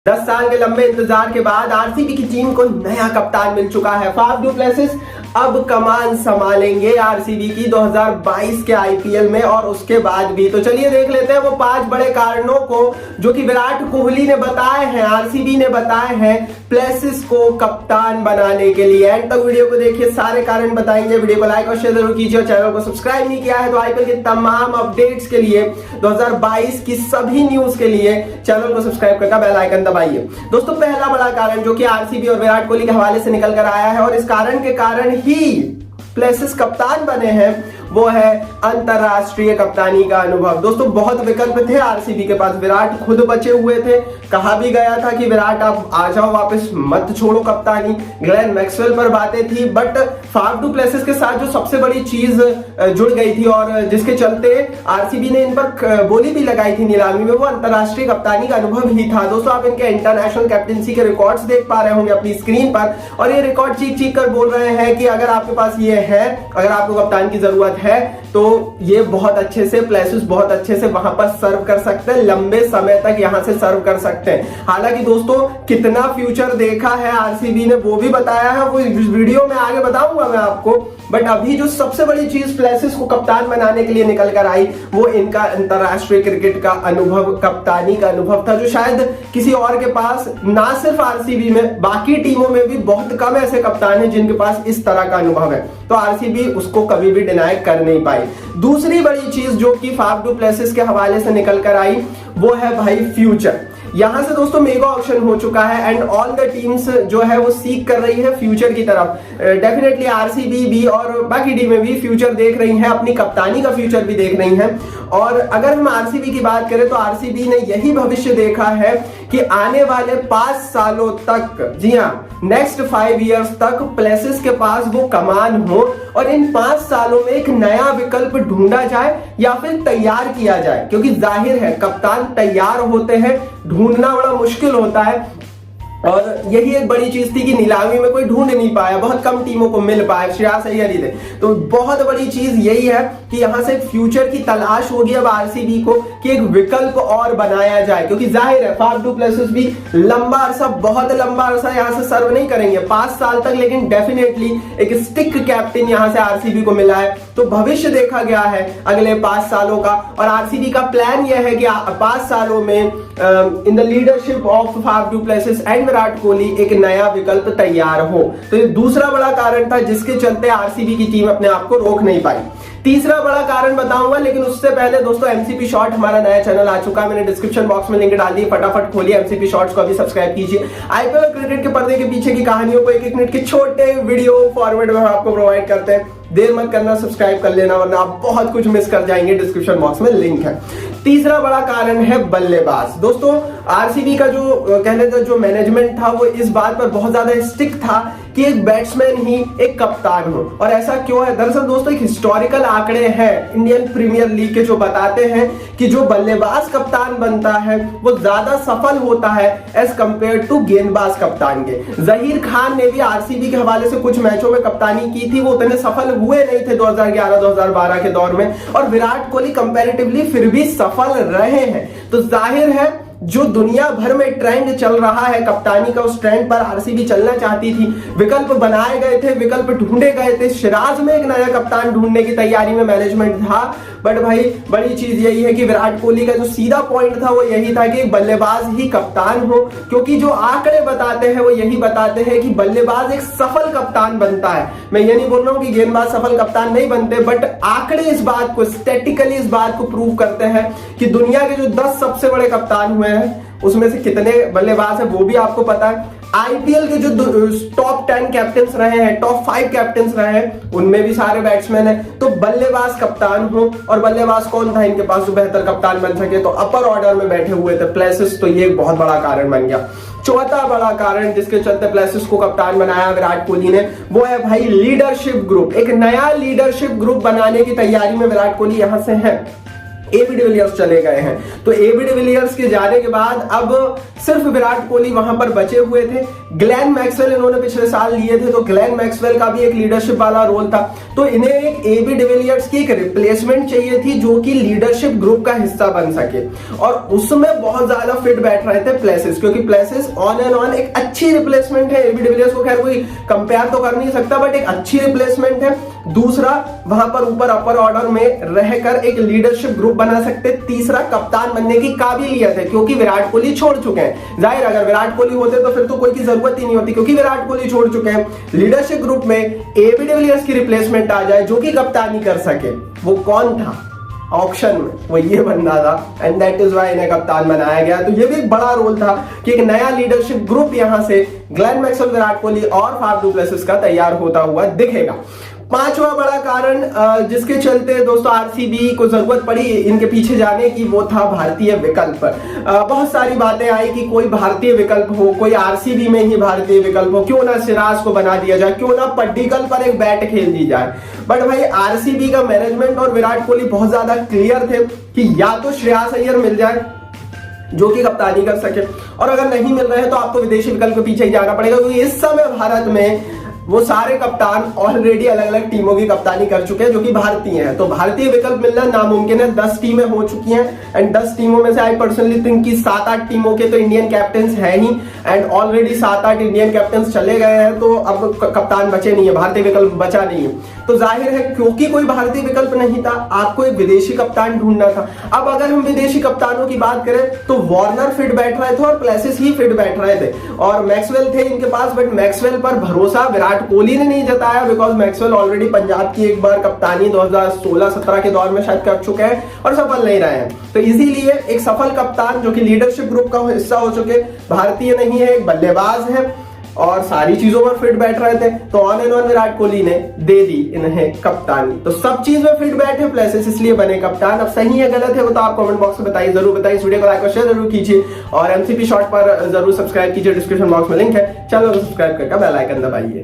10 साल के लंबे इंतजार के बाद आरसीबी की टीम को नया कप्तान मिल चुका है। फाफ डू प्लेसिस अब कमान संभालेंगे आरसीबी की 2022 के आईपीएल में और उसके बाद भी। तो चलिए देख लेते हैं वो 5 बड़े कारणों को जो कि विराट कोहली ने बताए हैं, आरसीबी ने बताए हैं प्लेसिस को कप्तान बनाने के लिए। एंड तक वीडियो को देखिए, सारे कारण बताएंगे। वीडियो को लाइक और शेयर जरूर कीजिए और चैनल को सब्सक्राइब नहीं किया है तो आईपीएल के तमाम अपडेट्स के लिए, 2022 की सभी न्यूज के लिए चैनल को सब्सक्राइब करके बेल आइकन दबाइए। दोस्तों, पहला बड़ा कारण जो कि आरसीबी और विराट कोहली के हवाले से निकल कर आया है और इस कारण के कारण ही प्लेसिस कप्तान बने हैं, वो है अंतरराष्ट्रीय कप्तानी का अनुभव। दोस्तों, बहुत विकल्प थे आरसीबी के पास, विराट खुद बचे हुए थे। कहा भी गया था कि विराट आप आ जाओ वापस, मत छोड़ो कप्तानी। ग्लेन मैक्सवेल पर बातें थी, बट फाफ डू प्लेसिस के साथ जो सबसे बड़ी चीज जुड़ गई थी और जिसके चलते आरसीबी ने इन पर बोली भी लगाई थी नीलामी में, वो अंतरराष्ट्रीय कप्तानी का अनुभव ही था। दोस्तों, आप इनके इंटरनेशनल कैप्टनसी के रिकॉर्ड्स देख पा रहे होंगे अपनी स्क्रीन पर और ये रिकॉर्ड चीख कर बोल रहे हैं कि अगर आपके पास ये है, अगर आपको कप्तान की जरूरत है तो ये बहुत अच्छे से प्लेसिस बहुत अच्छे से वहां पर सर्व कर सकते हैं, लंबे समय तक यहां से सर्व कर सकते हैं। हालांकि दोस्तों, कितना फ्यूचर देखा है आरसीबी ने वो भी बताया है, वो इस वीडियो में आगे बताऊंगा मैं आपको। बट अभी जो सबसे बड़ी चीज प्लेसिस को कप्तान बनाने के लिए निकल कर आई वो इनका अंतरराष्ट्रीय क्रिकेट का अनुभव, कप्तानी का अनुभव था, जो शायद किसी और के पास, ना सिर्फ आरसीबी में, बाकी टीमों में भी बहुत कम ऐसे कप्तान हैं जिनके पास इस तरह का अनुभव है। तो आरसीबी उसको कभी भी डिनाई कर नहीं पाई। दूसरी बड़ी चीज जो कि फाफ डू प्लेसिस के हवाले से निकल कर आई वो है भाई फ्यूचर। यहां से दोस्तों मेगा ऑक्शन हो चुका है एंड ऑल द टीम्स जो है वो सीख कर रही है फ्यूचर की तरफ। डेफिनेटली आरसीबी भी और बाकी टीमें भी फ्यूचर देख रही हैं, अपनी कप्तानी का फ्यूचर भी देख रही हैं। और अगर हम आरसीबी की बात करें तो आरसीबी ने यही भविष्य देखा है कि आने वाले 5 सालों तक, जी हां, नेक्स्ट 5 इयर्स तक प्लेसिस के पास वो कमान हो और इन 5 सालों में एक नया विकल्प ढूंढा जाए या फिर तैयार किया जाए, क्योंकि जाहिर है कप्तान तैयार होते हैं, ढूंढना बड़ा मुश्किल होता है। और यही एक बड़ी चीज थी कि नीलामी में कोई ढूंढ नहीं पाया, बहुत कम टीमों को मिल पाया, श्रेयस अय्यर ही थे। तो बहुत बड़ी चीज यही है कि यहां से फ्यूचर की तलाश होगी अब आरसीबी को कि एक विकल्प और बनाया जाए, क्योंकि जाहिर है फाफ डू प्लेसिस भी लंबा अरसा, बहुत लंबा अरसा यहां से सर्व नहीं करेंगे, 5 साल तक, लेकिन डेफिनेटली एक स्टिक कैप्टन यहां से आरसीबी को मिला है। तो भविष्य देखा गया है अगले 5 सालों का और आरसीबी का प्लान यह है कि 5 सालों में in the leadership of Faf du Plessis and Virat Kohli एक नया विकल्प तैयार हो। तो ये दूसरा बड़ा कारण था जिसके चलते आरसीबी की टीम अपने आप को रोक नहीं पाई। तीसरा बड़ा कारण बताऊंगा, लेकिन उससे पहले दोस्तों एमसीपी शॉर्ट हमारा नया चैनल आ चुका है, मैंने डिस्क्रिप्शन बॉक्स में लिंक डाल दी, फटाफट खोलिए एमसीपी शॉर्ट्स को, अभी सब्सक्राइब कीजिए। आईपीएल क्रिकेट के पर्दे के पीछे की कहानियों को 1-1 मिनट के छोटे वीडियो फॉर्मेट में आपको प्रोवाइड करते हैं। देर मत करना, सब्सक्राइब कर लेना वरना आप बहुत कुछ मिस कर जाएंगे, डिस्क्रिप्शन बॉक्स में लिंक है। तीसरा बड़ा कारण है बल्लेबाज। दोस्तों, आरसीबी का जो कह लेते जो मैनेजमेंट था वो इस बात पर बहुत ज्यादा स्टिक था कि एक बैट्समैन ही एक कप्तान हो। और ऐसा क्यों है? दरअसल दोस्तों एक हिस्टोरिकल आंकड़े हैं इंडियन प्रीमियर लीग के जो बताते हैं कि जो बल्लेबाज कप्तान बनता है वो ज्यादा सफल होता है एज कंपेयर टू गेंदबाज कप्तान के। जहीर खान ने भी आरसीबी के हवाले से कुछ मैचों में कप्तानी की थी, वो उतने सफल हुए नहीं थे 2011-2012 के दौर में, और विराट कोहली कंपैरेटिवली फिर भी सफल रहे हैं। तो जाहिर है जो दुनिया भर में ट्रेंड चल रहा है कप्तानी का, उस ट्रेंड पर आरसीबी चलना चाहती थी। विकल्प बनाए गए थे, विकल्प ढूंढे गए थे, सिराज में एक नया कप्तान ढूंढने की तैयारी में मैनेजमेंट था। बट भाई बड़ी चीज यही है कि विराट कोहली का जो सीधा पॉइंट था वो यही था कि एक बल्लेबाज ही कप्तान हो, क्योंकि जो आंकड़े बताते हैं वो यही बताते हैं कि बल्लेबाज एक सफल कप्तान बनता है। मैं ये नहीं बोल रहा हूं कि गेंदबाज सफल कप्तान नहीं बनते, बट आंकड़े इस बात को, स्टैटिकली इस बात को प्रूव करते हैं कि दुनिया के जो 10 सबसे बड़े कप्तान हुए हैं उसमें से कितने बल्लेबाज है वो भी आपको पता है। आईपीएल के जो टॉप 10 कैप्टन्स रहे हैं, टॉप 5 कैप्टन्स रहे हैं, उनमें भी सारे बैट्समैन हैं। तो बल्लेबाज कप्तान हो, और बल्लेबाज कौन था इनके पास जो बेहतर कप्तान बन सके? तो अपर ऑर्डर में बैठे हुए थे प्लेसिस। तो ये एक बहुत बड़ा कारण बन गया। चौथा बड़ा कारण जिसके चलते प्लेसिस को कप्तान बनाया विराट कोहली ने, वो है भाई लीडरशिप ग्रुप। एक नया लीडरशिप ग्रुप बनाने की तैयारी में विराट कोहली यहां से है। एबी डिविलियर्स चले गए हैं। तो एबी डिविलियर्स के जाने के बाद अब सिर्फ विराट कोहली वहां पर बचे हुए थे। ग्लेन मैक्सवेल इन्होंने पिछले साल लिए थे, तो ग्लेन मैक्सवेल का भी एक लीडरशिप वाला रोल था। तो इन्हें एक एबी डिविलियर्स की एक रिप्लेसमेंट चाहिए थी जो कि लीडरशिप ग्रुप का हिस्सा बन सके, और उसमें बहुत ज्यादा फिट बैठ रहे थे प्लेसिस, क्योंकि प्लेसिस ऑन एंड ऑन एक अच्छी रिप्लेसमेंट है। एबी डिविलियर्स को खैर कोई कंपेयर तो कर नहीं सकता, बट एक अच्छी रिप्लेसमेंट है। दूसरा, वहां पर ऊपर अपर ऑर्डर में रहकर एक लीडरशिप ग्रुप बना सकते। तीसरा, कप्तान बनने की काबिलियत है, क्योंकि विराट कोहली छोड़ चुके हैं। जाहिर अगर विराट कोहली होते तो फिर तो कोई की जरूरत ही नहीं होती, क्योंकि विराट कोहली छोड़ चुके हैं। लीडरशिप ग्रुप में एबी डिविलियर्स की रिप्लेसमेंट आ जाए जो कि कप्तानी कर सके। वो कौन था ऑक्शन में? वो ये बंदा था, एंड दैट इज व्हाई इन्हें कप्तान बनाया गया। तो ये भी एक बड़ा रोल था कि एक नया लीडरशिप ग्रुप यहां से ग्लेन मैक्सवेल, विराट कोहली और फाफ डु प्लेसिस का तैयार होता हुआ दिखेगा। पांचवा बड़ा कारण जिसके चलते दोस्तों आरसीबी को जरूरत पड़ी इनके पीछे जाने की, वो था भारतीय विकल्प। बहुत सारी बातें आई कि कोई भारतीय विकल्प हो, कोई आरसीबी में ही भारतीय विकल्प हो, क्यों ना सिराज को बना दिया जाए, क्यों ना पड्डीकल पर एक बैट खेल दी जाए। बट भाई आरसीबी का मैनेजमेंट और विराट कोहली बहुत ज्यादा क्लियर थे कि या तो श्रेयस अय्यर मिल जाए जो कि कप्तानी कर सके, और अगर नहीं मिल रहे हैं तो आपको विदेशी विकल्प के पीछे ही जाना पड़ेगा, क्योंकि इस समय भारत में वो सारे कप्तान ऑलरेडी अलग अलग टीमों की कप्तानी कर चुके हैं जो कि भारतीय हैं। तो भारतीय विकल्प मिलना नामुमकिन है। 10 टीमें हो चुकी हैं, एंड 10 टीमों में से आई पर्सनली थिंक कि 7-8 टीमों के तो इंडियन कैप्टन्स हैं ही, एंड ऑलरेडी 7-8 इंडियन कैप्टन्स चले गए हैं, तो अब कप्तान बचे नहीं है, भारतीय विकल्प बचा नहीं है। तो जाहिर है क्योंकि कोई भारतीय विकल्प नहीं था, आपको एक विदेशी कप्तान ढूंढना था। अब अगर हम विदेशी कप्तानों की बात करें तो वार्नर फिट बैठ रहे थे और प्लेसिस ही फिट बैठ रहे थे, और मैक्सवेल थे इनके पास, बट मैक्सवेल पर भरोसा विराट कोहली ने नहीं जताया, बिकॉज मैक्सवेल ऑलरेडी पंजाब की एक बार कप्तानी 2016-17 के दौर में शायद कर चुके हैं और सफल नहीं रहे हैं। तो इसीलिए एक सफल कप्तान जो कि लीडरशिप ग्रुप का हिस्सा हो चुके, भारतीय नहीं है, एक बल्लेबाज है और सारी चीजों पर फिट बैठ रहे थे, तो on and on Virat Kohli ने दे दी इन्हें कप्तानी। तो सब चीज में फिट बैठे प्लेसिस, इसलिए बने कप्तान। अब सही है गलत है वो तो आप कमेंट बॉक्स में बताइए, जरूर बताइए। इस वीडियो को लाइक और शेयर जरूर कीजिए, और एमसीपी शॉर्ट पर जरूर सब्सक्राइब कीजिए, डिस्क्रिप्शन बॉक्स में लिंक है, चैनल को सब्सक्राइब करके बेल आइकन दबाइए।